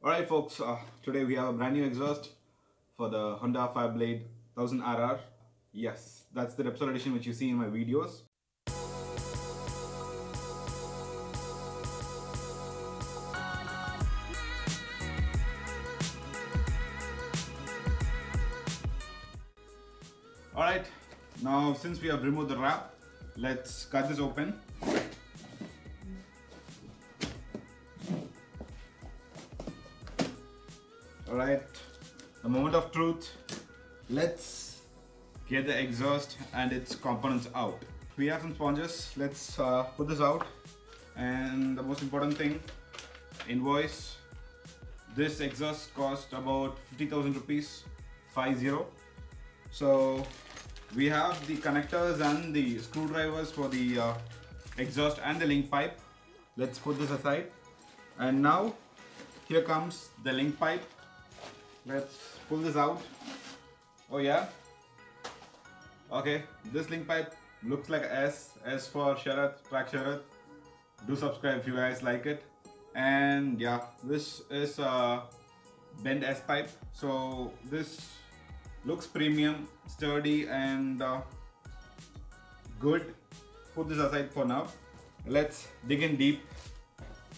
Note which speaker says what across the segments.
Speaker 1: Alright folks, today we have a brand new exhaust for the Honda Fireblade 1000RR. Yes, that's the Repsol edition which you see in my videos. Alright, now since we have removed the wrap, let's cut this open. Alright, the moment of truth. Let's get the exhaust and its components out. We have some sponges. Let's put this out. And the most important thing, invoice. This exhaust cost about 50,000 rupees, 50. So we have the connectors and the screwdrivers for the exhaust and the link pipe. Let's put this aside. And now here comes the link pipe. Let's pull this out. Oh yeah. Okay, this link pipe looks like S for Sharath, TrackSarath. Do subscribe if you guys like it. And yeah, this is a bend S pipe. So this looks premium, sturdy and good. Put this aside for now. Let's dig in deep.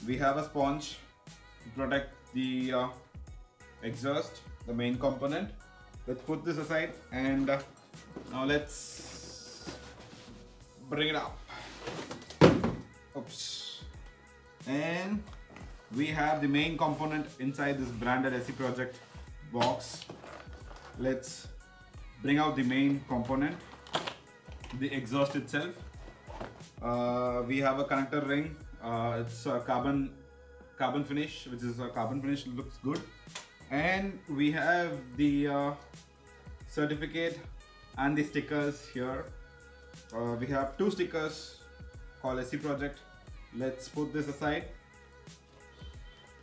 Speaker 1: We have a sponge to protect the exhaust, the main component. Let's put this aside and now let's bring it up. Oops. And we have the main component inside this branded SC Project box. Let's bring out the main component, the exhaust itself. We have a connector ring. It's a carbon finish, which is a carbon finish, looks good. And we have the certificate and the stickers here. We have two stickers called SC Project. Let's put this aside.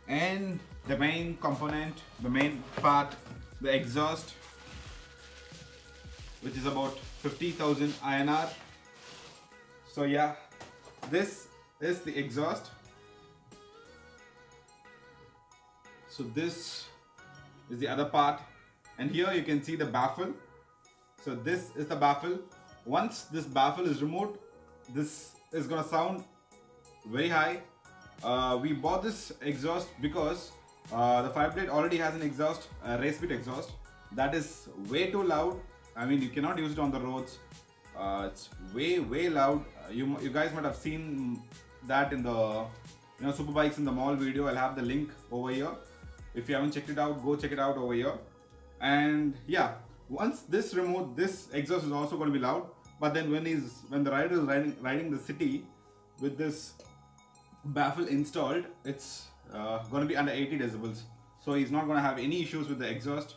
Speaker 1: And the main component, the main part, the exhaust, which is about 50,000 INR. So yeah, this is the exhaust. So this is the other part, and here you can see the baffle. So this is the baffle. Once this baffle is removed, this is gonna sound very high. We bought this exhaust because the Fireblade already has an exhaust, a race speed exhaust, that is way too loud. I mean, you cannot use it on the roads. It's way loud. You guys might have seen that in the super bikes in the mall video. I'll have the link over here. If you haven't checked it out, go check it out over here. And yeah, once this removed, this exhaust is also going to be loud. But then when the rider is riding the city with this baffle installed, it's going to be under 80 decibels. So he's not going to have any issues with the exhaust.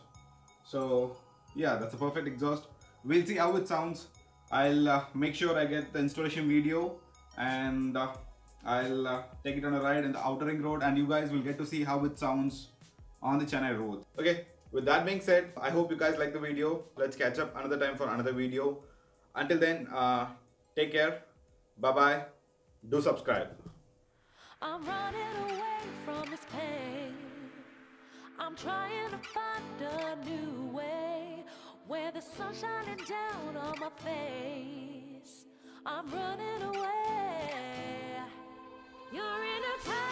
Speaker 1: So yeah, that's a perfect exhaust. We'll see how it sounds. I'll make sure I get the installation video and I'll take it on a ride in the outer ring road, and you guys will get to see how it sounds on the Chennai road. Okay, with that being said, I hope you guys like the video. Let's catch up another time for another video. Until then, take care. Bye bye. Do subscribe.
Speaker 2: I'm running away from this pain. I'm trying to find a new way where the sun's shining down on my face. I'm running away. You're in a time